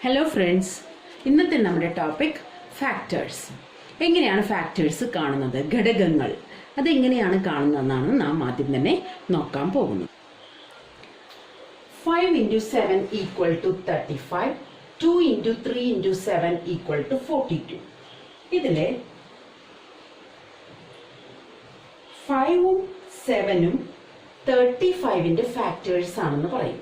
Hello friends, ഇന്നത്തെ നമ്മുടെ topic factors. എങ്ങനെയാണ് ഫാക്ടേഴ്സ് കാണുന്നത്, ഘടകങ്ങൾ അതെങ്ങനെയാണ് കാണുന്നതെന്നാണ് നാം ആദ്യം തന്നെ നോക്കാൻ പോകുന്നത്. 5 into 7 equal to 35, 2 into 3 into 7 equal to 42. ഇതിലെ 5ഉം 7ഉം 35ന്റെ ഫാക്ടേഴ്സ് ആണെന്ന് പറയും.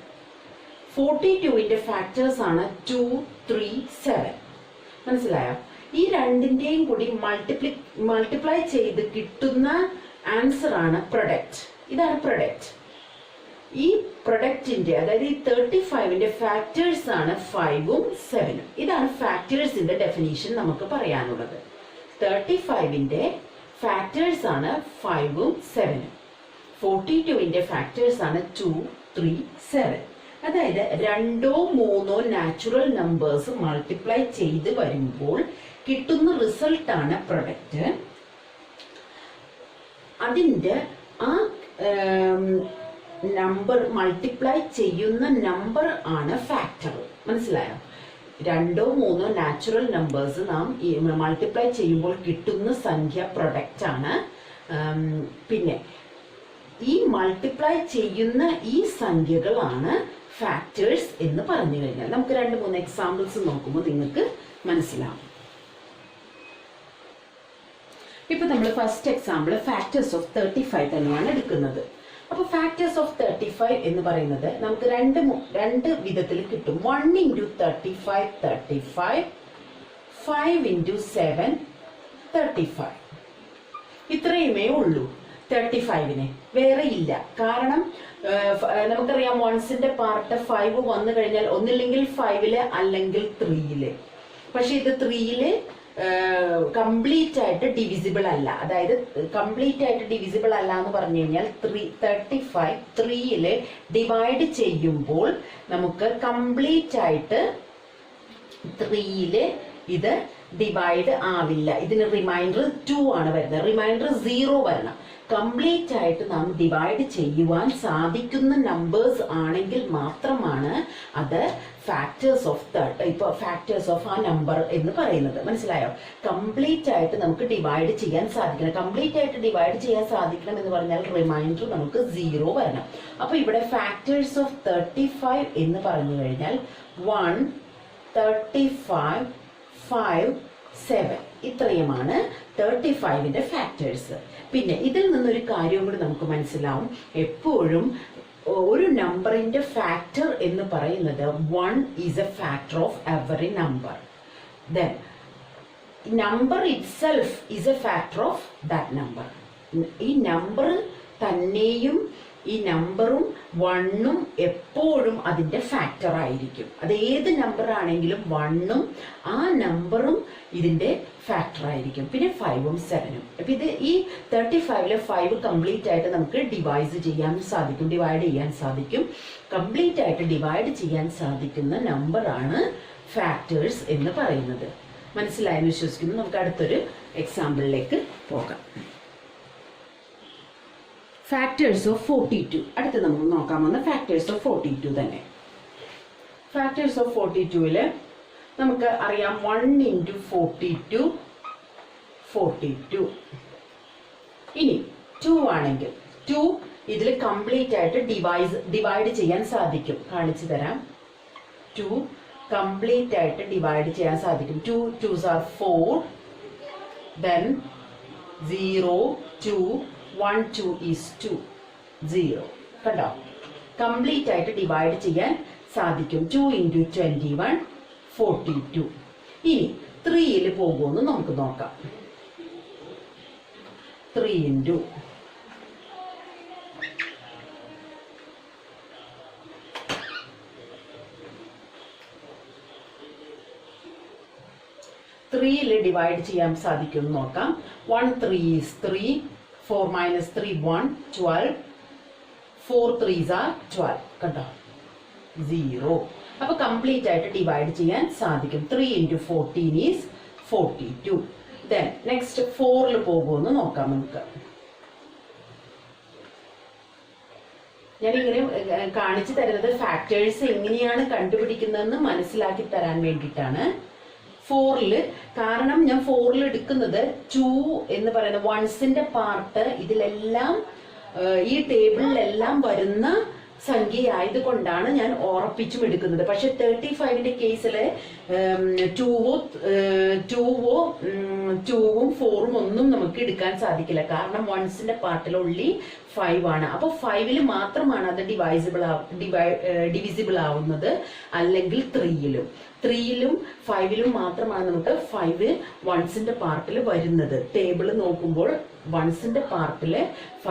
42ന്റെ ഫാക്ടേഴ്സ് ആണ് 2, 3, 7. മനസ്സിലായോ? ഈ രണ്ടിന്റെയും കൂടി മൾട്ടിപ്ലൈ ചെയ്ത് കിട്ടുന്ന ആൻസർ ആണ് പ്രൊഡക്റ്റ്. ഇതാണ് പ്രൊഡക്റ്റ്. ഈ പ്രൊഡക്റ്റിന്റെ, അതായത് ഈ 35ന്റെ ഫാക്ടേഴ്സ് ആണ് 5ഉം 7ഉം. ഇതാണ് ഫാക്ടേഴ്സിന്റെ ഡെഫിനിഷൻ നമുക്ക് പറയാനുള്ളത്. 35ന്റെ ഫാക്ടേഴ്സ് ആണ് 5ഉം 7ഉം. 42ന്റെ ഫാക്ടേഴ്സ് ആണ് 2, 3, 7. അതായത് 2 3 നാച്ചുറൽ നമ്പേഴ്സ് മൾട്ടിപ്ലൈ ചെയ്ത് വരുമ്പോൾ കിട്ടുന്ന റിസൾട്ട് ആണ് പ്രൊഡക്റ്റ്. അതിന്റെ ആ നമ്പർ മൾട്ടിപ്ലൈ ചെയ്യുന്ന നമ്പർ ആണ് ഫാക്ടർ. മനസ്സിലായോ? 2 3 നാച്ചുറൽ നമ്പേഴ്സ് നാം മൾട്ടിപ്ലൈ ചെയ്യുമ്പോൾ കിട്ടുന്ന സംഖ്യ പ്രൊഡക്റ്റ് ആണ്. പിന്നെ ഈ മൾട്ടിപ്ലൈ ചെയ്യുന്ന ഈ സംഖ്യകളാണ് ഫാക്ടേഴ്സ് എന്ന് പറഞ്ഞു കഴിഞ്ഞാൽ നമുക്ക് 2-3 എക്സാമ്പിൾസ് നോക്കുമ്പോൾ നിങ്ങൾക്ക് മനസ്സിലാവും. ഇപ്പൊ നമ്മൾ ഫസ്റ്റ് എക്സാമ്പിൾ ഫാക്ടേഴ്സ് ഓഫ് 35 തന്നെയാണ് എടുക്കുന്നത്. അപ്പൊ ഫാക്ടേഴ്സ് ഓഫ് 35 എന്ന് പറയുന്നത് നമുക്ക് രണ്ട് വിധത്തിൽ കിട്ടും. 1 into 35 35, 5 into 7 35. ഇത്രയുമേ ഉള്ളൂ 35ന്, വേറെ ഇല്ല. കാരണം നമുക്കറിയാം വൺസിന്റെ പാർട്ട് 5 വന്നു കഴിഞ്ഞാൽ ഒന്നില്ലെങ്കിൽ 5ല് അല്ലെങ്കിൽ 3ല്. പക്ഷെ ഇത് 3ല് കംപ്ലീറ്റ് ആയിട്ട് ഡിവിസിബിൾ അല്ല. അതായത് കംപ്ലീറ്റ് ആയിട്ട് ഡിവിസിബിൾ അല്ല എന്ന് പറഞ്ഞു കഴിഞ്ഞാൽ 35 3ല് ഡിവൈഡ് ചെയ്യുമ്പോൾ നമുക്ക് കംപ്ലീറ്റ് ആയിട്ട് 3ല് ഇത് ഡിവൈഡ് ആവില്ല. ഇതിന് റിമൈൻഡർ 2 ആണ് വരുന്നത്. റിമൈൻഡർ 0 വരണം. കംപ്ലീറ്റ് ആയിട്ട് നാം ഡിവൈഡ് ചെയ്യുവാൻ സാധിക്കുന്ന നമ്പേഴ്സ് ആണെങ്കിൽ മാത്രമാണ് അത് ഫാക്ടേഴ്സ് ഓഫ് ഫാക്ടേഴ്സ് ഓഫ് ആ നമ്പർ എന്ന് പറയുന്നത്. മനസ്സിലായോ? കംപ്ലീറ്റ് ആയിട്ട് നമുക്ക് ഡിവൈഡ് ചെയ്യാൻ സാധിക്കണം. കംപ്ലീറ്റ് ആയിട്ട് ഡിവൈഡ് ചെയ്യാൻ സാധിക്കണം എന്ന് പറഞ്ഞാൽ റിമൈൻഡർ നമുക്ക് 0 വരണം. അപ്പൊ ഇവിടെ ഫാക്ടേഴ്സ് ഓഫ് 35 എന്ന് പറഞ്ഞു കഴിഞ്ഞാൽ 1, 35, 5, 7 ഇത്രയുമാണ് 35ന്റെ ഫാക്ടേഴ്സ്. പിന്നെ ഇതിൽ നിന്നൊരു കാര്യം കൂടി നമുക്ക് മനസ്സിലാവും. എപ്പോഴും ഒരു നമ്പറിന്റെ ഫാക്ടർ എന്ന് പറയുന്നത് 1 is A factor of every number. Then number itself is A factor of that number. ഈ നമ്പർ തന്നെയും ഈ നമ്പറും 1ഉം എപ്പോഴും അതിന്റെ ഫാക്ടർ ആയിരിക്കും. അത് ഏത് നമ്പർ ആണെങ്കിലും 1ഉം ആ നമ്പറും ഇതിന്റെ ഫാക്ടർ ആയിരിക്കും. പിന്നെ 5ഉം 7ഉം. അപ്പൊ ഇത് ഈ 35ലെ 5 കംപ്ലീറ്റ് ആയിട്ട് നമുക്ക് ഡിവൈഡ് ചെയ്യാൻ സാധിക്കും. കംപ്ലീറ്റ് ആയിട്ട് ഡിവൈഡ് ചെയ്യാൻ സാധിക്കുന്ന നമ്പർ ആണ് ഫാക്ടേഴ്സ് എന്ന് പറയുന്നത്. മനസ്സിലായെന്ന് വിശ്വസിക്കുന്നു. നമുക്ക് അടുത്തൊരു എക്സാമ്പിളിലേക്ക് പോകാം. Factors of 42. അടുത്ത് നമുക്ക് നോക്കാൻ വന്ന ഫാക്ടേഴ്സ് ഓഫ് 42 തന്നെ. ഫാക്ടേഴ്സ് ഓഫ് 42ല് നമുക്ക് അറിയാം 1 into 42 42. ഇനി 2 ആണെങ്കിൽ 2 ഇതിൽ കംപ്ലീറ്റ് ആയിട്ട് ഡിവൈഡ് ചെയ്യാൻ സാധിക്കും. കാണിച്ചു തരാം. 2 കംപ്ലീറ്റ് ആയിട്ട് ഡിവൈഡ് ചെയ്യാൻ സാധിക്കും. 2 2s are 4, then 0 2 1 2 is 2 0. കണ്ടോ? കംപ്ലീറ്റ് ആയിട്ട് ഡിവൈഡ് ചെയ്യാൻ സാധിക്കും. 2 into 21 42. ഇനി 3ല് പോകുമെന്ന് നമുക്ക് നോക്കാം. 3 into 3ല് ഡിവൈഡ് ചെയ്യാൻ സാധിക്കും നോക്കാം. 1 3 is 3, 4 minus 3 1 12, 4 3s are 12. കണ്ടോ? 0. അപ്പൊ കംപ്ലീറ്റ് ആയിട്ട് ഡിവൈഡ് ചെയ്യാൻ സാധിക്കും. 3 into 14 is 42. ദെൻ നെക്സ്റ്റ് 4ല് പോകുമെന്ന് നോക്കാം നമുക്ക്. ഞാനിങ്ങനെ കാണിച്ചു തരുന്നത് ഫാക്ടേഴ്സ് എങ്ങനെയാണ് കണ്ടുപിടിക്കുന്നതെന്ന് മനസ്സിലാക്കി തരാൻ വേണ്ടിയിട്ടാണ്. 4-ല് കാരണം ഞാൻ 4-ൽ എടുക്കുന്നത് 2 എന്ന് പറയുന്ന വൺസിന്റെ പാർട്ട് ഇതിലെല്ലാം ഈ ടേബിളിലെല്ലാം വരുന്ന സംഖ്യ ആയതുകൊണ്ടാണ് ഞാൻ ഉറപ്പിച്ചും എടുക്കുന്നത്. പക്ഷെ 35ന്റെ കേസില് 2ഉം 4ഉം ഒന്നും നമുക്ക് എടുക്കാൻ സാധിക്കില്ല. കാരണം വൺസിന്റെ പാർട്ടിൽ ഓൺലി 5 ആണ്. അപ്പൊ 5-ൽ മാത്രമാണ് അത് ഡിവിസിബിൾ ആവുന്നത്, അല്ലെങ്കിൽ 3-ലും 5-ലും മാത്രമാണ് നമുക്ക് 5 വൺസിന്റെ പാർട്ടിൽ വരുന്നത്. ടേബിൾ നോക്കുമ്പോൾ വൺസിന്റെ പാർട്ടില്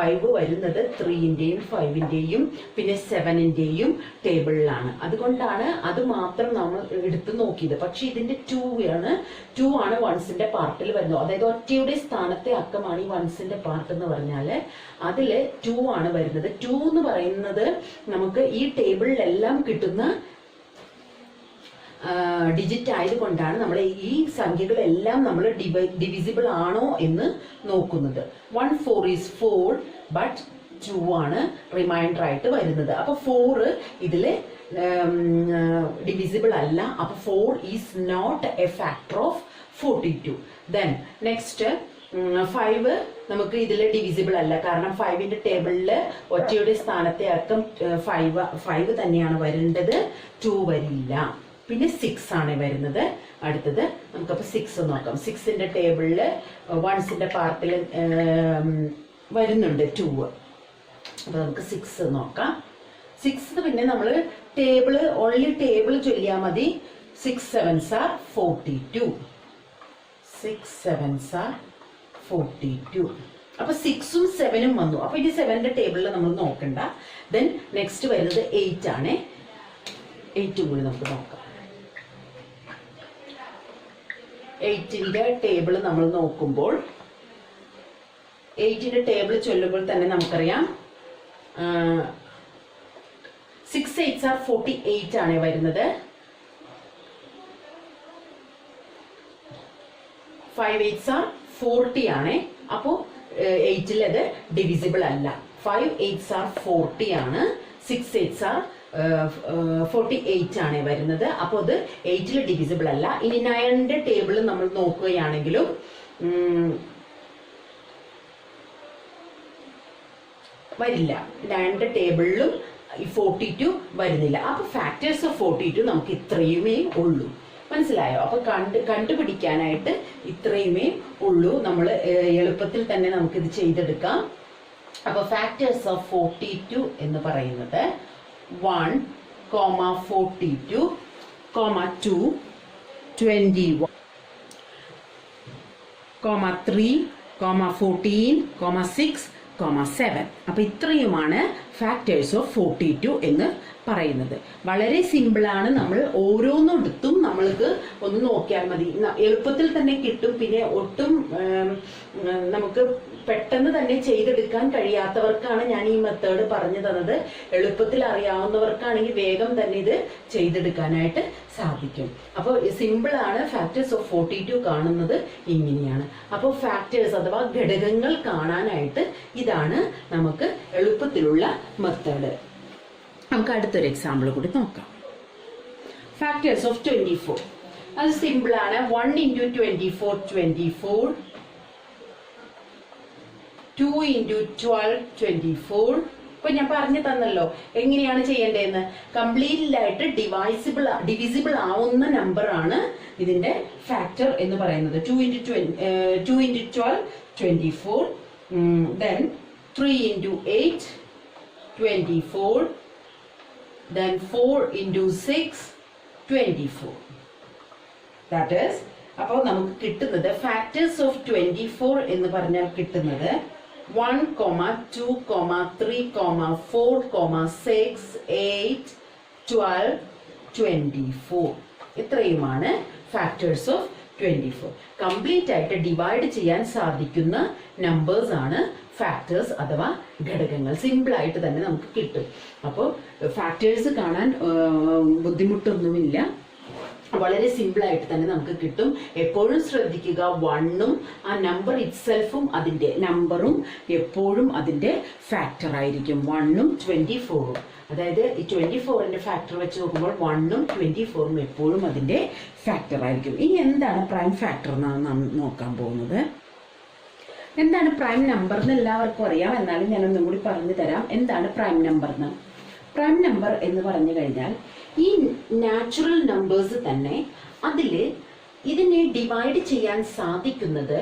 5 വരുന്നത് 3ന്റെയും 5ന്റെയും പിന്നെ 7ന്റെയും ടേബിളിലാണ്. അതുകൊണ്ടാണ് അത് മാത്രം നമ്മൾ എടുത്തു നോക്കിയത്. പക്ഷെ ഇതിന്റെ 2 ആണ് വൺസിന്റെ പാർട്ടിൽ വരുന്നത്. അതായത് ഒറ്റയുടെ സ്ഥാനത്തെ അക്കമാണ് ഈ വൺസിന്റെ പാർട്ട് എന്ന് പറഞ്ഞാല് അതില് 2 ആണ് വരുന്നത്. 2 എന്ന് പറയുന്നത് നമുക്ക് ഈ ടേബിളിലെല്ലാം കിട്ടുന്ന ഡിജിറ്റ് ആയതുകൊണ്ടാണ് നമ്മൾ ഈ സംഖ്യകളെല്ലാം നമ്മൾ ഡിവിസിബിൾ ആണോ എന്ന് നോക്കുന്നത്. 1 4 ഈസ് 4 ബട്ട് 2 ആണ് റിമൈൻഡർ ആയിട്ട് വരുന്നത്. അപ്പൊ 4 ഇതില് ഡിവിസിബിൾ അല്ല. അപ്പൊ 4 is not a factor of 42. Then next 5 നമുക്ക് ഇതിൽ ഡിവിസിബിൾ അല്ല. കാരണം 5ന്റെ ടേബിളില് ഒറ്റയുടെ സ്ഥാനത്തെ അക്കം 5 തന്നെയാണ് വരേണ്ടത്, 2 വരില്ല. പിന്നെ 6 ആണ് വരുന്നത്. അടുത്തത് നമുക്കപ്പോൾ 6 നോക്കാം. 6ന്റെ ടേബിളില് വൺസിന്റെ പാർട്ടിൽ വരുന്നുണ്ട് 2. അപ്പൊ നമുക്ക് 6 നോക്കാം. 6 പിന്നെ നമ്മൾ ഓൺലി ടേബിൾ ചൊല്ലിയാൽ മതി. 6 7s are 42. 6 7s are 42. അപ്പൊ 6ഉം 7ഉം വന്നു. അപ്പൊ ഇനി 7ന്റെ ടേബിളിൽ നമ്മൾ നോക്കണ്ട. ദെൻ നെക്സ്റ്റ് വരുന്നത് 8 ആണ്. 8ഉം കൂടി നമുക്ക് നോക്കാം. 8ന്റെ ടേബിൾ നമ്മൾ നോക്കുമ്പോൾ 8ന്റെ ടേബിൾ ചൊല്ലുമ്പോൾ തന്നെ നമുക്കറിയാം 6 8s are 48 ആണ് വരുന്നത്. 5 8s are 40 ആണ്. അപ്പോ 8ൽ അത് ഡിവിസിബിൾ അല്ല. 5 8s are 40 ആണ്. 6 8s are 48 ആണ് വരുന്നത്. അപ്പോൾ അത് 8ൽ ഡിവിസിബിൾ അല്ല. ഇനി 9ന്റെ ടേബിൾ നമ്മൾ നോക്കുകയാണെങ്കിലും വരില്ല. 9ന്റെ ടേബിളിലും 42 വരുന്നില്ല. അപ്പൊ ഫാക്ടേഴ്സ് ഓഫ് 42 നമുക്ക് ഇത്രയുമേ ഉള്ളൂ. മനസ്സിലായോ? അപ്പൊ കണ്ടുപിടിക്കാനായിട്ട് ഇത്രയുമേ ഉള്ളൂ. നമ്മൾ എളുപ്പത്തിൽ തന്നെ നമുക്കിത് ചെയ്തെടുക്കാം. അപ്പൊ ഫാക്ടേഴ്സ് ഓഫ് 42 എന്ന് പറയുന്നത് 1, 42, 2, 21, 3, 14, 6, 7. അപ്പൊ ഇത്രയുമാണ് ഫാക്ടേഴ്സ് ഓഫ് 42 എന്ന് പറയുന്നത്. വളരെ സിമ്പിളാണ്. നമ്മൾ ഓരോന്നെടുത്തും നമ്മൾക്ക് ഒന്ന് നോക്കിയാൽ മതി, എളുപ്പത്തിൽ തന്നെ കിട്ടും. പിന്നെ ഒട്ടും നമുക്ക് പെട്ടെന്ന് തന്നെ ചെയ്തെടുക്കാൻ കഴിയാത്തവർക്കാണ് ഞാൻ ഈ മെത്തേഡ് പറഞ്ഞു തന്നത്. എളുപ്പത്തിൽ അറിയാവുന്നവർക്കാണെങ്കിൽ വേഗം തന്നെ ഇത് ചെയ്തെടുക്കാനായിട്ട് സാധിക്കും. അപ്പോൾ സിമ്പിളാണ്. ഫാക്ടേഴ്സ് ഓഫ് 42 കാണുന്നത് ഇങ്ങനെയാണ്. അപ്പോൾ ഫാക്ടേഴ്സ് അഥവാ ഘടകങ്ങൾ കാണാനായിട്ട് ഇതാണ് നമുക്ക് എളുപ്പത്തിലുള്ള മെത്തേഡ്. നമുക്ക് അടുത്തൊരു എക്സാമ്പിൾ കൂടി നോക്കാം. ഫാക്ടേഴ്സ് ഓഫ് 24 അത് സിമ്പിളാണ്. 1 into 24 24, 2 into 12 24. ഇപ്പൊ ഞാൻ പറഞ്ഞു തന്നല്ലോ എങ്ങനെയാണ് ചെയ്യേണ്ടതെന്ന്. കംപ്ലീറ്റ് ആയിട്ട് ഡിവിസിബിൾ ആവുന്ന നമ്പർ ആണ് ഇതിന്റെ ഫാക്ടർ എന്ന് പറയുന്നത്. 2 into 12 24, then 3 into 8 24, then 4 into 6 24. That is, അപ്പോൾ നമുക്ക് കിട്ടുന്നത് ഫാക്ടേഴ്സ് ഓഫ് 24 എന്ന് പറഞ്ഞാൽ കിട്ടുന്നത് 1, 2, 3, 4, 6, 8, 12, 24. ഇത്രയുമാണ് ഫാക്ടേഴ്സ് ഓഫ് 24. കംപ്ലീറ്റ് ആയിട്ട് ഡിവൈഡ് ചെയ്യാൻ സാധിക്കുന്ന നമ്പേഴ്സ് ആണ് ഫാക്ടേഴ്സ് അഥവാ ഘടകങ്ങൾ. സിമ്പിൾ ആയിട്ട് തന്നെ നമുക്ക് കിട്ടും. അപ്പോൾ ഫാക്ടേഴ്സ് കാണാൻ ബുദ്ധിമുട്ടൊന്നുമില്ല. വളരെ സിമ്പിൾ ആയിട്ട് തന്നെ നമുക്ക് കിട്ടും. എപ്പോഴും ശ്രദ്ധിക്കുക, വണ്ണും ആ നമ്പർ ഇറ്റ്സെൽഫും അതിന്റെ നമ്പറും എപ്പോഴും അതിന്റെ ഫാക്ടർ ആയിരിക്കും. 1ഉം 24ഉം, അതായത് ഈ 24ന്റെ ഫാക്ടർ വെച്ച് നോക്കുമ്പോൾ 1ഉം 24ഉം എപ്പോഴും അതിന്റെ ഫാക്ടർ ആയിരിക്കും. ഇനി എന്താണ് പ്രൈം ഫാക്ടർ എന്നാണ് നാം നോക്കാൻ പോകുന്നത്. എന്താണ് പ്രൈം നമ്പർ എന്ന് എല്ലാവർക്കും അറിയാം, എന്നാലും ഞാൻ ഒന്നും കൂടി പറഞ്ഞു തരാം. എന്താണ് പ്രൈം നമ്പർ എന്ന്? പ്രൈം നമ്പർ എന്ന് പറഞ്ഞു കഴിഞ്ഞാൽ ഈ നാച്ചുറൽ നമ്പേഴ്സ് തന്നെ ഇതിനെ ഡിവൈഡ് ചെയ്യാൻ സാധിക്കുന്നത്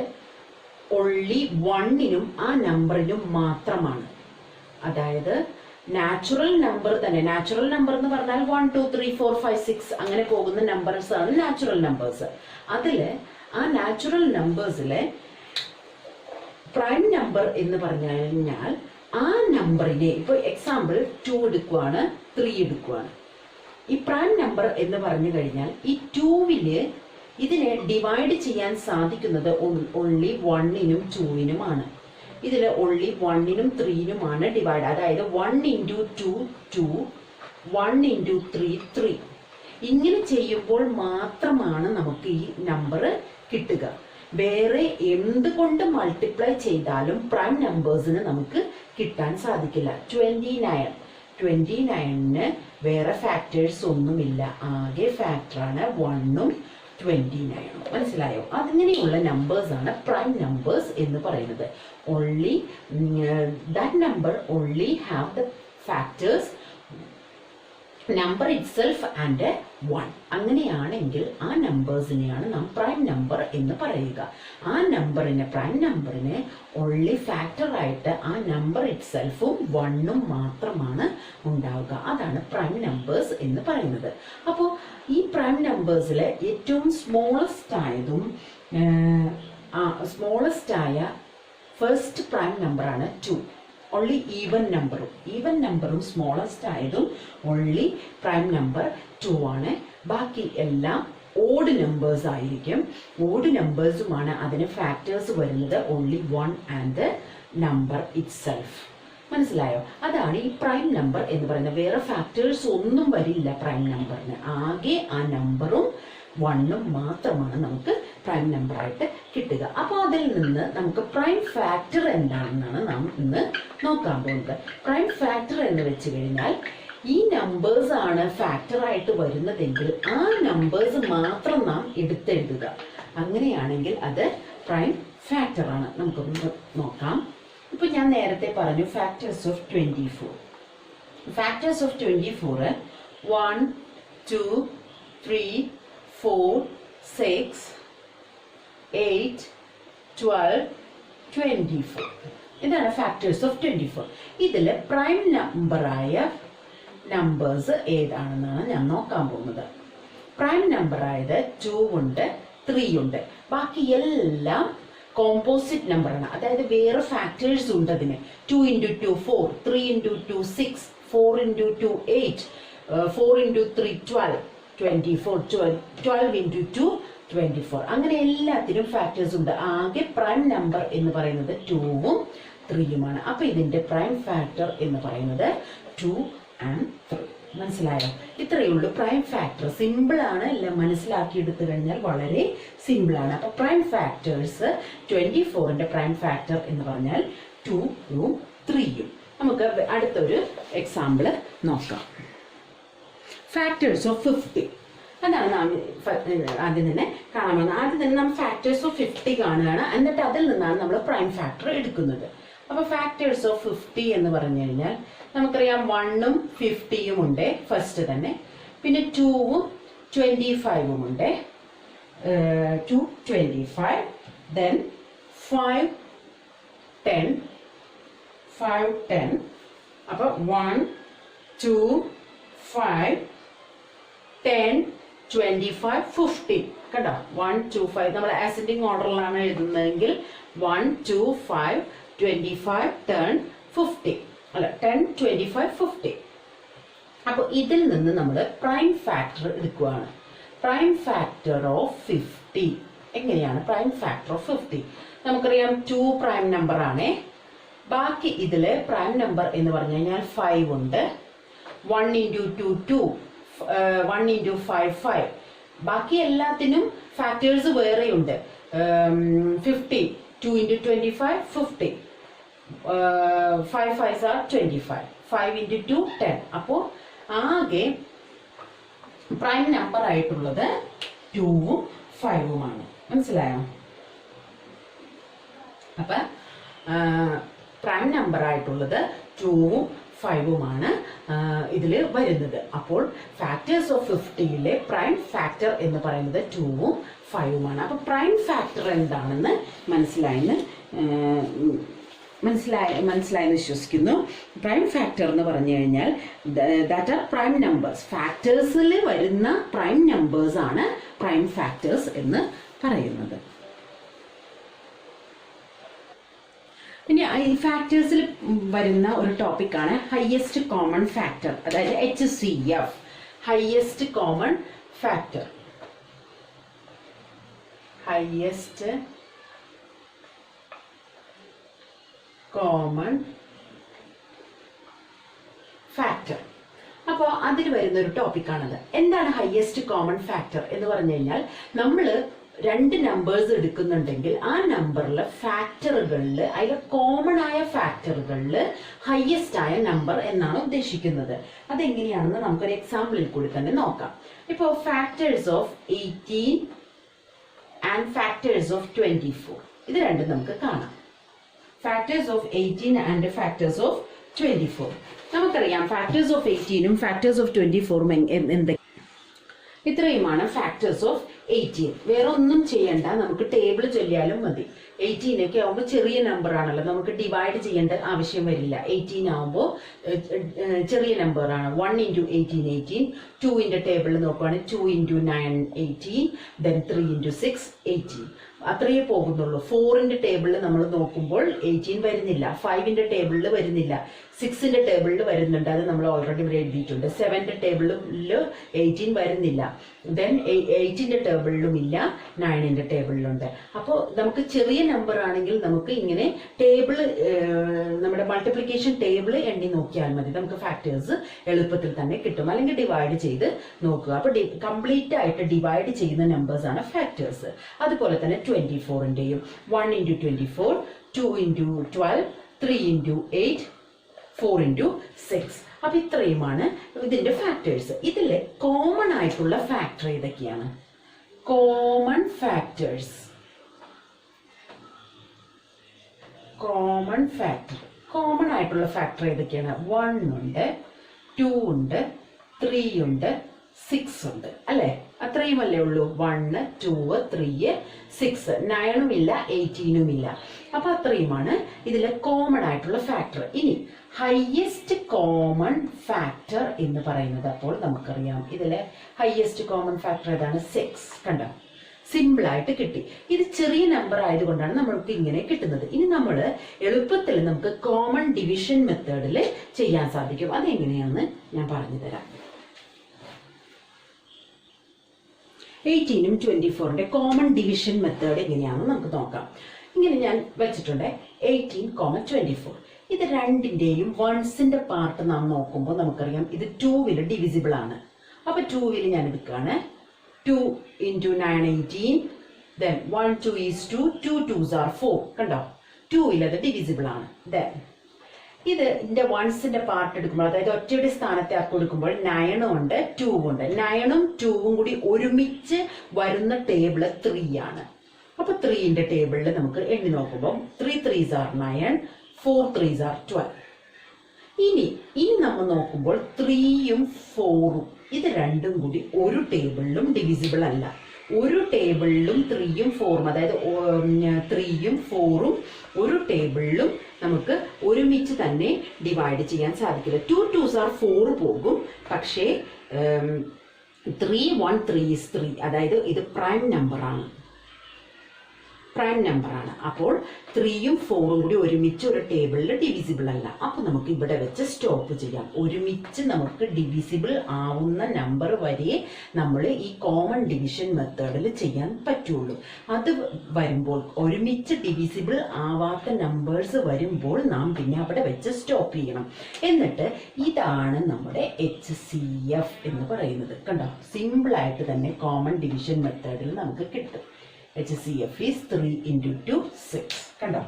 ഓൺലി 1നും ആ നമ്പറിനും മാത്രമാണ്. അതായത് നാച്ചുറൽ നമ്പർ തന്നെ, നാച്ചുറൽ നമ്പർ എന്ന് പറഞ്ഞാൽ 1 2 3 4 5 6 അങ്ങനെ പോകുന്ന നമ്പേഴ്സ് ആണ് നാച്ചുറൽ നമ്പേഴ്സ്. ആ നാച്ചുറൽ നമ്പേഴ്സിലെ പ്രൈം നമ്പർ എന്ന് പറഞ്ഞു കഴിഞ്ഞാൽ ആ നമ്പറിനെ, ഇപ്പൊ എക്സാമ്പിൾ 2 എടുക്കുവാണ്, 3 എടുക്കുവാണ്. ഈ പ്രൈം നമ്പർ എന്ന് പറഞ്ഞു കഴിഞ്ഞാൽ ഈ 2വില് ഇതിനെ ഡിവൈഡ് ചെയ്യാൻ സാധിക്കുന്നത് ഓൺലി 1നും 2വിനുമാണ്. ഇതില് ഓൺലി 1നും 3നുമാണ് ഡിവൈഡ്. അതായത് 1 × 2 2, 1 × 3 3. ഇങ്ങനെ ചെയ്യുമ്പോൾ മാത്രമാണ് നമുക്ക് ഈ നമ്പർ കിട്ടുക. വേറെ എന്തുകൊണ്ട് മൾട്ടിപ്ലൈ ചെയ്താലും പ്രൈം നമ്പേഴ്സിന് നമുക്ക് കിട്ടാൻ സാധിക്കില്ല. 29ന് വേറെ ഫാക്ടേഴ്സ് ഒന്നുമില്ല, ആകെ ഫാക്ടറാണ് 1ഉം 29ഉം. മനസ്സിലായോ? അങ്ങനെയുള്ള നമ്പേഴ്സ് ആണ് പ്രൈം നമ്പേഴ്സ് എന്ന് പറയുന്നത്. Only that number only have the factors number itself and 1. അങ്ങനെയാണെങ്കിൽ ആ നമ്പേഴ്സിനെയാണ് നാം പ്രൈം നമ്പർ എന്ന് പറയുക. ആ നമ്പറിനെ, പ്രൈം നമ്പറിനെ ഓൺലി ഫാക്ടർ ആയിട്ട് ആ നമ്പർ ഇറ്റ്സെൽഫും 1ഉം മാത്രമാണ് ഉണ്ടാവുക. അതാണ് പ്രൈം നമ്പേഴ്സ് എന്ന് പറയുന്നത്. അപ്പോൾ ഈ പ്രൈം നമ്പേഴ്സിലെ ഏറ്റവും സ്മോളസ്റ്റ് ആയ ഫസ്റ്റ് പ്രൈം നമ്പറാണ് 2. ഓൺലി ഈവൻ നമ്പറും സ്മോളസ്റ്റ് ആയതും ഓൺലി പ്രൈം നമ്പർ 2 ആണ്. ബാക്കി എല്ലാം ഓഡ് നമ്പേഴ്സ് ആയിരിക്കും. ഓഡ് നമ്പേഴ്സുമാണ് അതിന് ഫാക്ടേഴ്സ് വരുന്നത് ഓൺലി 1 ആൻഡ് നമ്പർ ഇറ്റ്സെൽഫ്. മനസ്സിലായോ? അതാണ് ഈ പ്രൈം നമ്പർ എന്ന് പറയുന്നത്. വേറെ ഫാക്ടേഴ്സ് ഒന്നും വരില്ല പ്രൈം നമ്പറിന്. ആകെ ആ നമ്പറും 1ഉം മാത്രമാണ് നമുക്ക് പ്രൈം നമ്പർ ആയിട്ട് കിട്ടുക. അപ്പോൾ അതിൽ നിന്ന് നമുക്ക് പ്രൈം ഫാക്ടർ എന്താണെന്നാണ് നാം ഇന്ന് നോക്കാൻ പോകുന്നത്. പ്രൈം ഫാക്ടർ എന്ന് വെച്ച് കഴിഞ്ഞാൽ ഈ നമ്പേഴ്സ് ആണ് ഫാക്ടർ ആയിട്ട് വരുന്നതെങ്കിൽ ആ നമ്പേഴ്സ് മാത്രം നാം എടുത്തെഴുതുക. അങ്ങനെയാണെങ്കിൽ അത് പ്രൈം ഫാക്ടർ ആണ്. നമുക്കൊന്ന് നോക്കാം. ഇപ്പൊ ഞാൻ നേരത്തെ പറഞ്ഞു ഫാക്ടേഴ്സ് ഓഫ് 24. Factors of 24 1 2 3 4 6 8 12 24. ഇതാണ് ഫാക്ടേഴ്സ് ഓഫ് 24. ഇതിൽ പ്രൈം നമ്പറായ നമ്പേഴ്സ് ഏതാണെന്നാണ് ഞാൻ നോക്കാൻ പോകുന്നത്. പ്രൈം നമ്പർ ആയത് 2 ഉണ്ട്, 3 ഉണ്ട്. ബാക്കി എല്ലാം കോമ്പോസിറ്റ് നമ്പറാണ്. അതായത് വേറെ ഫാക്ടേഴ്സ് ഉണ്ട് അതിന്. 2 × 2 4, 3 × 2 6, 4 × 2 8, 4 × 3 12, 24, 12 × 2 24. അങ്ങനെ എല്ലാത്തിനും ഫാക്ടേഴ്സ് ഉണ്ട്. ആകെ പ്രൈം നമ്പർ എന്ന് പറയുന്നത് 2ഉം 3യുമാണ്. അപ്പൊ ഇതിന്റെ പ്രൈം ഫാക്ടർ എന്ന് പറയുന്നത് 2 and 3. മനസ്സിലായോ? ഇത്രയേ ഉള്ളൂ പ്രൈം ഫാക്ടർ. സിമ്പിൾ ആണ്, എല്ലാം മനസ്സിലാക്കി എടുത്തു കഴിഞ്ഞാൽ വളരെ സിമ്പിൾ ആണ്. അപ്പൊ പ്രൈം ഫാക്ടേഴ്സ് 24ന്റെ പ്രൈം ഫാക്ടർ എന്ന് പറഞ്ഞാൽ 2ഉം 3യും. നമുക്ക് അടുത്തൊരു എക്സാമ്പിൾ നോക്കാം. Factors of 50. അതാണ് നാം ആദ്യം തന്നെ കാണാൻ പോകുന്നത്. ആദ്യം തന്നെ നാം ഫാക്ടേഴ്സ് ഓഫ് 50 കാണുകയാണ്. എന്നിട്ട് അതിൽ നിന്നാണ് നമ്മൾ പ്രൈം ഫാക്ടർ എടുക്കുന്നത്. അപ്പൊ ഫാക്ടേഴ്സ് ഓഫ് 50 എന്ന് പറഞ്ഞു കഴിഞ്ഞാൽ നമുക്കറിയാം 1ഉം 50യും ഉണ്ട് ഫസ്റ്റ് തന്നെ. പിന്നെ 2ഉം 25ഉം ഉണ്ട്. 2 25, then 5 10, 5 10. അപ്പൊ 1 2 5 10 25 50. കണ്ടോ? 1 2 5 നമ്മൾ അസെൻഡിങ് ഓർഡറിലാണ് എഴുതുന്നതെങ്കിൽ 1 2 5 25 10 50 അല്ല 10 25 50. അപ്പൊ ഇതിൽ നിന്ന് നമ്മൾ പ്രൈം ഫാക്ടർ എടുക്കുകയാണ്. പ്രൈം ഫാക്ടർ ഓഫ് 50 എങ്ങനെയാണ്? പ്രൈം ഫാക്ടർ ഓഫ് 50 നമുക്കറിയാം 2 പ്രൈം നമ്പർ ആണ്. ബാക്കി ഇതില് പ്രൈം നമ്പർ എന്ന് പറഞ്ഞു കഴിഞ്ഞാൽ 5 ഉണ്ട്. 1 × 2 2, 1 × 5 5, ബാക്കി എല്ലാത്തിനും ഫാക്ടേഴ്സ് വേറെയുണ്ട്. 50, 2 into 25, 50. 5 5s are 25. 5 into 2, 10. അപ്പോൾ ആകെ പ്രൈം നമ്പർ ആയിട്ടുള്ളത് 2ഉം 5ഉമാണ്. മനസ്സിലായോ? അപ്പൊ പ്രൈം നമ്പർ ആയിട്ടുള്ളത് 2ഉം 5ഉമാണ് ഇതിൽ വരുന്നത്. അപ്പോൾ ഫാക്ടേഴ്സ് ഓഫ് 50യിലെ പ്രൈം ഫാക്ടർ എന്ന് പറയുന്നത് 2ഉം 5ഉമാണ്. അപ്പൊ പ്രൈം ഫാക്ടർ എന്താണെന്ന് മനസ്സിലായെന്ന് വിശ്വസിക്കുന്നു. പ്രൈം ഫാക്ടർ എന്ന് പറഞ്ഞു കഴിഞ്ഞാൽ ദാറ്റ് ആർ പ്രൈം നമ്പേഴ്സ്. ഫാക്ടേഴ്സിൽ വരുന്ന പ്രൈം നമ്പേഴ്സ് ആണ് പ്രൈം ഫാക്ടേഴ്സ് എന്ന് പറയുന്നത്. ഇനി ഈ ഫാക്ടേഴ്സിൽ വരുന്ന ഒരു ടോപ്പിക്കാണ് ഹയസ്റ്റ് കോമൺ ഫാക്ടർ, അതായത് HCF, highest common factor. Highest common factor. അപ്പോൾ അതിൽ വരുന്ന ഒരു ടോപ്പിക്കാണത്. എന്താണ് ഹയസ്റ്റ് കോമൺ ഫാക്ടർ എന്ന് പറഞ്ഞു കഴിഞ്ഞാൽ, നമ്മൾ രണ്ട് നമ്പേഴ്സ് എടുക്കുന്നുണ്ടെങ്കിൽ ആ നമ്പറിലെ ഫാക്ടറുകളിൽ അതിലെ കോമൺ ആയ ഫാക്ടറുകളിൽ ഹയസ്റ്റ് ആയ നമ്പർ എന്നാണ് ഉദ്ദേശിക്കുന്നത്. അതെങ്ങനെയാണെന്ന് നമുക്കൊരു എക്സാമ്പിളിൽ കൂടി തന്നെ നോക്കാം. ഇപ്പോൾ factors of 18 and factors of 24, ഇത് രണ്ടും നമുക്ക് കാണാം. Factors of 18 and factors of 24. നമുക്കറിയാം ഫാക്ടേഴ്സ് ഓഫ് 18ഉം ഫാക്ടേഴ്സ് ഓഫ് 24ഉം എന്തൊക്കെ. ഇത്രയുമാണ് ഫാക്ടേഴ്സ് ഓഫ് 18. വേറെ ഒന്നും ചെയ്യണ്ട, നമുക്ക് ടേബിൾ ചൊല്ലിയാലും മതി. 18 ഒക്കെ ആകുമ്പോൾ ചെറിയ നമ്പർ ആണല്ലോ, നമുക്ക് ഡിവൈഡ് ചെയ്യേണ്ട ആവശ്യം വരില്ല. 18 ആകുമ്പോൾ ചെറിയ നമ്പർ ആണ്. 1 into 18, 18. 2ന്റെ ടേബിളിൽ നോക്കുകയാണെങ്കിൽ 2 into 9, 18. then 3 into 6, 18. അത്രയേ പോകുന്നുള്ളൂ. 4ന്റെ ടേബിളിൽ നമ്മൾ നോക്കുമ്പോൾ 18 വരുന്നില്ല, 5ന്റെ ടേബിളിൽ വരുന്നില്ല, 6ന്റെ ടേബിളിൽ വരുന്നുണ്ട്, അത് നമ്മൾ ഓൾറെഡി ഇവിടെ എഴുതിയിട്ടുണ്ട്. 7ന്റെ ടേബിളിൽ 18 വരുന്നില്ല, ദെൻ 8ന്റെ ടേബിളിലും ഇല്ല, 9ന്റെ ടേബിളിലുണ്ട്. അപ്പോൾ നമുക്ക് ചെറിയ നമ്പർ ആണെങ്കിൽ നമുക്ക് ഇങ്ങനെ ടേബിൾ, നമ്മുടെ മൾട്ടിപ്ലിക്കേഷൻ ടേബിൾ എണ്ണി നോക്കിയാൽ മതി, നമുക്ക് ഫാക്ടേഴ്സ് എളുപ്പത്തിൽ തന്നെ കിട്ടും. അല്ലെങ്കിൽ ഡിവൈഡ് ചെയ്ത് നോക്കുക. അപ്പോൾ കംപ്ലീറ്റ് ആയിട്ട് ഡിവൈഡ് ചെയ്യുന്ന നമ്പേഴ്സ് ആണ് ഫാക്ടേഴ്സ്. അതുപോലെ തന്നെ 24ന്റെയും 1 into 24, 2 into 12, 3 into 8, 4 into 6. അപ്പൊ ഇത്രയുമാണ് ഇതിന്റെ ഫാക്ടേഴ്സ്. ഇതിലെ കോമൺ ആയിട്ടുള്ള ഫാക്ടർ ഏതൊക്കെയാണ്? Common factors. Common factor, common ആയിട്ടുള്ള ഫാക്ടർ ഏതൊക്കെയാണ്? 1 ഉണ്ട്, 2 ഉണ്ട്, 3 ഉണ്ട്, 6 ഉണ്ട്, അല്ലെ? അത്രയുമല്ലേ ഉള്ളൂ. 1, 2, 3, 6. 9ഉം ഇല്ല, 18ഉം ഇല്ല. അപ്പൊ അത്രയുമാണ് ഇതിലെ കോമൺ ആയിട്ടുള്ള ഫാക്ടർ. ഇനി ഹയസ്റ്റ് കോമൺ ഫാക്ടർ എന്ന് പറയുന്നത്, അപ്പോൾ നമുക്കറിയാം ഇതിലെ ഹയസ്റ്റ് കോമൺ ഫാക്ടർ ഏതാണ്? 6. കണ്ടോ, സിമ്പിൾ ആയിട്ട് കിട്ടി. ഇത് ചെറിയ നമ്പർ ആയതുകൊണ്ടാണ് നമ്മൾക്ക് ഇങ്ങനെ കിട്ടുന്നത്. ഇനി നമ്മൾ എളുപ്പത്തിൽ നമുക്ക് കോമൺ ഡിവിഷൻ മെത്തേഡിൽ ചെയ്യാൻ സാധിക്കും. അതെങ്ങനെയാണെന്ന് ഞാൻ പറഞ്ഞു തരാം. 18ഉം 24ന്റെ കോമൺ ഡിവിഷൻ മെത്തേഡ് എങ്ങനെയാണെന്ന് നമുക്ക് നോക്കാം. ഇങ്ങനെ ഞാൻ വെച്ചിട്ടുണ്ട് 18,24. ഇത് രണ്ടിന്റെയും വൺസിന്റെ പാർട്ട് നാം നോക്കുമ്പോൾ നമുക്കറിയാം ഇത് 2വിൽ ഡിവിസിബിൾ ആണ്. അപ്പൊ 2വിൽ ഞാൻ എടുക്കുകയാണ്. 2 into 9, 18. then 1 2 is 2, 2 2s are 4. കണ്ടോ, 2വിൽ അത് ഡിവിസിബിൾ ആണ്. then ഇതിന്റെ വൺസിന്റെ പാർട്ട് എടുക്കുമ്പോൾ, അതായത് ഒറ്റയുടെ സ്ഥാനത്തെ ആക്കി കൊടുക്കുമ്പോൾ 9 ഉണ്ട്, 2 ഉണ്ട്. 9ഉം 2ഉം കൂടി ഒരുമിച്ച് വരുന്ന ടേബിള് 3 ആണ്. അപ്പൊ 3ന്റെ ടേബിളിൽ നമുക്ക് എണ്ണി നോക്കുമ്പോൾ 3 3s are 9, 4 3s are 12. ഇനി നമ്മൾ നോക്കുമ്പോൾ 3ഉം 4ഉം ഇത് രണ്ടും കൂടി ഒരു ടേബിളിലും ഡിവിസിബിൾ അല്ല. ഒരു ടേബിളിലും 3ഉം 4ഉം, അതായത് 3ഉം 4ഉം ഒരു ടേബിളിലും നമുക്ക് ഒരുമിച്ച് തന്നെ ഡിവൈഡ് ചെയ്യാൻ സാധിക്കില്ല. 2 2s are 4 പോകും. പക്ഷേ 3 1 3 is 3, അതായത് ഇത് പ്രൈം നമ്പർ ആണ്. പ്രൈം നമ്പറാണ്. അപ്പോൾ 3യും 4ഉം കൂടി ഒരുമിച്ച് ഒരു ടേബിളിൽ ഡിവിസിബിൾ അല്ല. അപ്പോൾ നമുക്ക് ഇവിടെ വെച്ച് സ്റ്റോപ്പ് ചെയ്യാം. ഒരുമിച്ച് നമുക്ക് ഡിവിസിബിൾ ആവുന്ന നമ്പർ വരെ നമ്മൾ ഈ കോമൺ ഡിവിഷൻ മെത്തേഡിൽ ചെയ്യാൻ പറ്റുള്ളൂ. അത് വരുമ്പോൾ ഒരുമിച്ച് ഡിവിസിബിൾ ആവാത്ത നമ്പേഴ്സ് വരുമ്പോൾ നാം പിന്നെ അവിടെ വെച്ച് സ്റ്റോപ്പ് ചെയ്യണം. എന്നിട്ട് ഇതാണ് നമ്മുടെ HCF എന്ന് പറയുന്നത്. കണ്ടോ, സിമ്പിളായിട്ട് തന്നെ കോമൺ ഡിവിഷൻ മെത്തേഡിൽ നമുക്ക് കിട്ടും. HCF is 3 into 2 6. കണ്ടോ,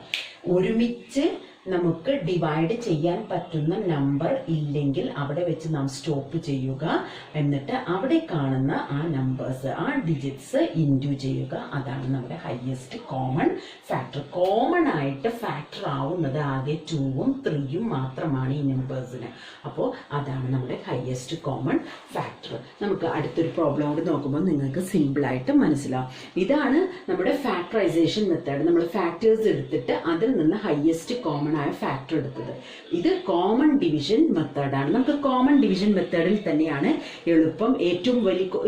ഒരുമിച്ച് നമുക്ക് ഡിവൈഡ് ചെയ്യാൻ പറ്റുന്ന നമ്പർ ഇല്ലെങ്കിൽ അവിടെ വെച്ച് നാം സ്റ്റോപ്പ് ചെയ്യുക. എന്നിട്ട് അവിടെ കാണുന്ന ആ നമ്പേഴ്സ്, ആ ഡിജിറ്റ്സ് ഇൻറ്റു ചെയ്യുക. അതാണ് നമ്മുടെ ഹയസ്റ്റ് കോമൺ ഫാക്ടർ. കോമൺ ആയിട്ട് ഫാക്ടർ ആവുന്നത് ആകെ 2ഉം 3യും മാത്രമാണ് ഈ നമ്പേഴ്സിന്. അപ്പോൾ അതാണ് നമ്മുടെ ഹയസ്റ്റ് കോമൺ ഫാക്ടർ. നമുക്ക് അടുത്തൊരു പ്രോബ്ലം കൂടി നോക്കുമ്പോൾ നിങ്ങൾക്ക് സിമ്പിളായിട്ട് മനസ്സിലാവും. ഇതാണ് നമ്മുടെ ഫാക്ടറൈസേഷൻ മെത്തേഡ്. നമ്മൾ ഫാക്ടേഴ്സ് എടുത്തിട്ട് അതിൽ നിന്ന് ഹയസ്റ്റ് കോമൺ ആയ ഫാക്ടർ എടുത്തത്. ഇത് കോമൺ ഡിവിഷൻ മെത്തേഡാണ്. നമുക്ക് കോമൺ ഡിവിഷൻ മെത്തേഡിൽ തന്നെയാണ് എളുപ്പം. ഏറ്റവും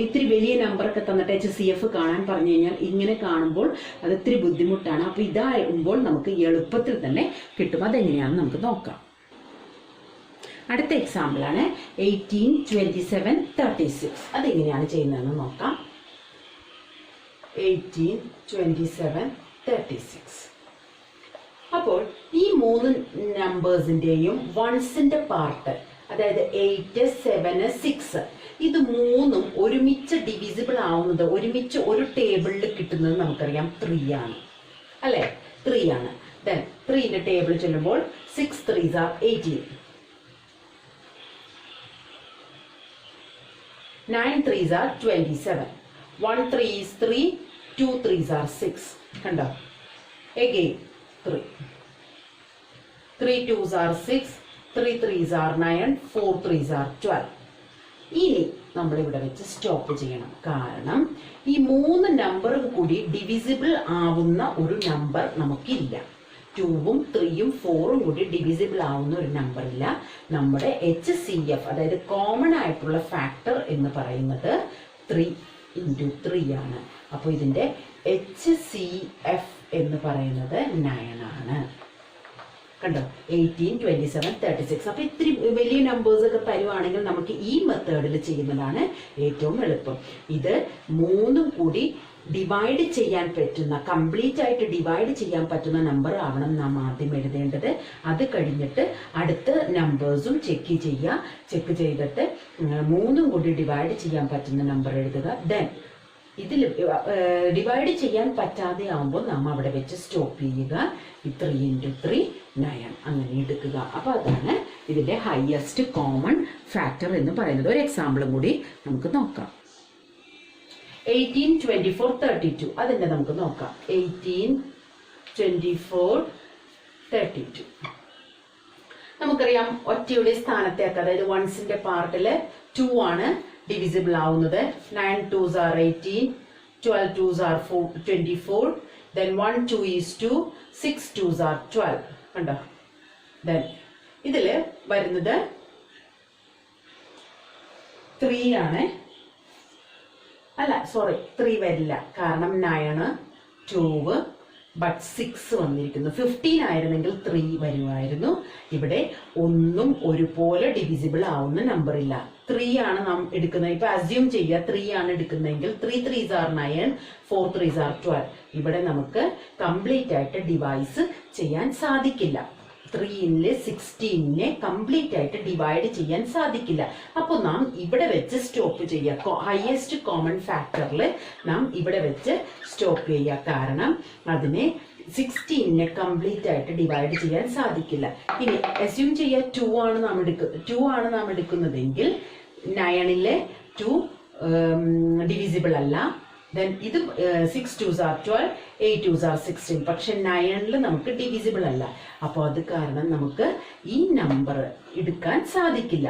ഇത്തിരി വലിയ നമ്പറൊക്കെ തന്നിട്ട് HCF കാണാൻ പറഞ്ഞു കഴിഞ്ഞാൽ ഇങ്ങനെ കാണുമ്പോൾ അത് ഇത്തിരി ബുദ്ധിമുട്ടാണ്. അപ്പോൾ ഇതാകുമ്പോൾ നമുക്ക് എളുപ്പത്തിൽ തന്നെ കിട്ടും. അതെങ്ങനെയാണെന്ന് നമുക്ക് നോക്കാം. അടുത്ത എക്സാമ്പിളാണ് 18, 27, 36. അതെങ്ങനെയാണ് ചെയ്യുന്നതെന്ന് നോക്കാം. 18, 27, 36. അപ്പോൾ ഈ 3 നമ്പേഴ്സിൻ്റെയും വൺസിൻ്റെ പാർട്ട്, അതായത് 8, 7, 6, ഇത് 3ഉം ഒരുമിച്ച് ഡിവിസിബിൾ ആവുന്നത്, ഒരുമിച്ച് ഒരു ടേബിളിൽ കിട്ടുന്നത് നമുക്കറിയാം 3 ആണ് അല്ലേ? 3 ആണ്. ദെൻ 3ന്റെ ടേബിൾ ചെല്ലുമ്പോൾ 6 3s are 18, 9 3s are 27, 1 3 is 3, 2 3s are 6. കണ്ടോ, again 3, 3 2s are 6, 3 3s are 9, 4 3s are 12. ഇനി നമ്മളിവിടെ വെച്ച് സ്റ്റോപ്പ് ചെയ്യണം. കാരണം ഈ 3 നമ്പറും കൂടി ഡിവിസിബിൾ ആവുന്ന ഒരു നമ്പർ നമുക്കില്ല. 2ഉം 3യും 4ഉം കൂടി ഡിവിസിബിൾ ആവുന്ന ഒരു നമ്പർ ഇല്ല. നമ്മുടെ HCF, അതായത് കോമൺ ആയിട്ടുള്ള ഫാക്ടർ എന്ന് പറയുന്നത് 3 into 3 ആണ്. അപ്പോൾ ഇതിൻ്റെ HCF എന്ന് പറയുന്നത് 9 ആണ്. കണ്ടോ, 18, 27, 36. അപ്പോൾ ഇത്തിരി വലിയ നമ്പേഴ്സ് ഒക്കെ തരുവാണെങ്കിൽ നമുക്ക് ഈ മെത്തേഡിൽ ചെയ്യുന്നതാണ് ഏറ്റവും എളുപ്പം. ഇത് 3ഉം കൂടി ഡിവൈഡ് ചെയ്യാൻ പറ്റുന്ന, കംപ്ലീറ്റ് ആയിട്ട് ഡിവൈഡ് ചെയ്യാൻ പറ്റുന്ന നമ്പർ ആവണം നാം ആദ്യം എഴുതേണ്ടത്. അത് കഴിഞ്ഞിട്ട് അടുത്ത നമ്പേഴ്സും ചെക്ക് ചെയ്യുക. ചെക്ക് ചെയ്തിട്ട് 3ഉം കൂടി ഡിവൈഡ് ചെയ്യാൻ പറ്റുന്ന നമ്പർ എഴുതുക. ദെൻ ഇതിൽ ഡിവൈഡ് ചെയ്യാൻ പറ്റാതെ ആകുമ്പോൾ നാം അവിടെ വെച്ച് സ്റ്റോപ്പ് ചെയ്യുക. 3 into 3 9 അങ്ങനെ എടുക്കുക. അപ്പോൾ അതാണ് ഇതിൻ്റെ ഹയസ്റ്റ് കോമൺ ഫാക്ടർ എന്ന് പറയുന്നത്. ഒരു എക്സാമ്പിളും കൂടി നമുക്ക് നോക്കാം. 18, 24, 32. അതിൻ്റെ നമുക്ക് നോക്കാം. 18, 24, 32. നമുക്കറിയാം ഒറ്റയുടെ സ്ഥാനത്തേക്ക്, അതായത് വൺസിന്റെ പാർട്ടിൽ 2 ആണ് ഡിവിസിബിൾ ആവുന്നത്. 9 2s are 18, 12 2s are 24, then 1 2 is 2, 6 2s are 12. കണ്ടോ, then ഇതിൽ വരുന്നത് 3 ആണ്. അല്ല, സോറി, 3 വരില്ല. കാരണം 9 2 ബട്ട് 6 വന്നിരിക്കുന്നു. 15 ആയിരുന്നെങ്കിൽ 3 വരുമായിരുന്നു. ഇവിടെ ഒന്നും ഒരുപോലെ ഡിവിസിബിൾ ആവുന്ന നമ്പർ ഇല്ല. 3 ആണ് നാം എടുക്കുന്നത്. ഇപ്പൊ അസ്യൂം ചെയ്യുക 3 ആണ് എടുക്കുന്നതെങ്കിൽ 3 3s are 9, 4 3s are 12. ഇവിടെ നമുക്ക് കംപ്ലീറ്റ് ആയിട്ട് ഡിവൈസ് ചെയ്യാൻ സാധിക്കില്ല. 3നെ 16നെ കംപ്ലീറ്റ് ആയിട്ട് ഡിവൈഡ് ചെയ്യാൻ സാധിക്കില്ല. അപ്പോൾ നാം ഇവിടെ വെച്ച് സ്റ്റോപ്പ് ചെയ്യുക. ഹയസ്റ്റ് കോമൺ ഫാക്ടറിൽ നാം ഇവിടെ വെച്ച് സ്റ്റോപ്പ് ചെയ്യുക. കാരണം അതിനെ 16നെ കംപ്ലീറ്റ് ആയിട്ട് ഡിവൈഡ് ചെയ്യാൻ സാധിക്കില്ല. ഇനി അസ്യൂം ചെയ്യുക 2 ആണ് നാം എടുക്കുന്നതെങ്കിൽ 9ലെ 2 ഡിവിസിബിൾ അല്ല. ദെൻ ഇത് 6 2s are 12, 8 2s are 16. പക്ഷെ 9ൽ നമുക്ക് ഡിവിസിബിൾ അല്ല. അപ്പോൾ അത് കാരണം നമുക്ക് ഈ നമ്പർ എടുക്കാൻ സാധിക്കില്ല.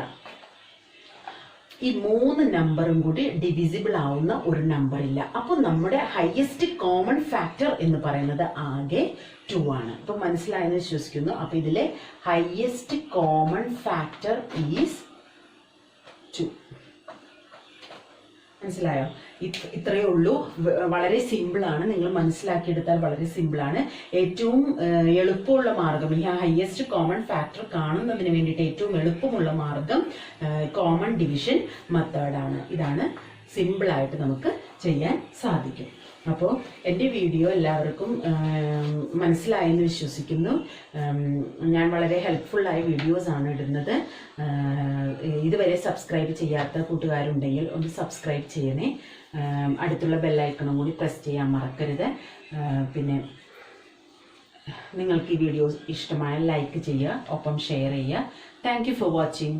ഈ 3 നമ്പറും കൂടി ഡിവിസിബിൾ ആവുന്ന ഒരു നമ്പർ ഇല്ല. അപ്പോൾ നമ്മുടെ ഹയസ്റ്റ് കോമൺ ഫാക്ടർ എന്ന് പറയുന്നത് ആകെ 2 ആണ്. അപ്പോൾ മനസ്സിലായെന്ന് വിശ്വസിക്കുന്നു. അപ്പോൾ ഇതിലെ ഹയസ്റ്റ് കോമൺ ഫാക്ടർ ഈസ് 2. മനസ്സിലായോ? ഇത്രയേ ഉള്ളൂ. വളരെ സിമ്പിളാണ്, നിങ്ങൾ മനസ്സിലാക്കിയെടുത്താൽ വളരെ സിമ്പിളാണ്. ഏറ്റവും എളുപ്പമുള്ള മാർഗം, ഈ ഹയസ്റ്റ് കോമൺ ഫാക്ടർ കാണുന്നതിന് വേണ്ടിയിട്ട് ഏറ്റവും എളുപ്പമുള്ള മാർഗം കോമൺ ഡിവിഷൻ മെത്തേഡാണ്. ഇതാണ് സിമ്പിളായിട്ട് നമുക്ക് ചെയ്യാൻ സാധിക്കും. അപ്പോൾ എൻ്റെ വീഡിയോ എല്ലാവർക്കും മനസ്സിലായെന്ന് വിശ്വസിക്കുന്നു. ഞാൻ വളരെ ഹെൽപ്ഫുള്ളായ വീഡിയോസാണ് ഇടുന്നത്. ഇതുവരെ സബ്സ്ക്രൈബ് ചെയ്യാത്ത കൂട്ടുകാരുണ്ടെങ്കിൽ ഒന്ന് സബ്സ്ക്രൈബ് ചെയ്യണേ. അടുത്തുള്ള ബെല്ലൈക്കണും കൂടി പ്രസ് ചെയ്യാൻ മറക്കരുത്. പിന്നെ നിങ്ങൾക്ക് ഈ വീഡിയോ ഇഷ്ടമായ ലൈക്ക് ചെയ്യുക, ഒപ്പം ഷെയർ ചെയ്യുക. Thank you for watching.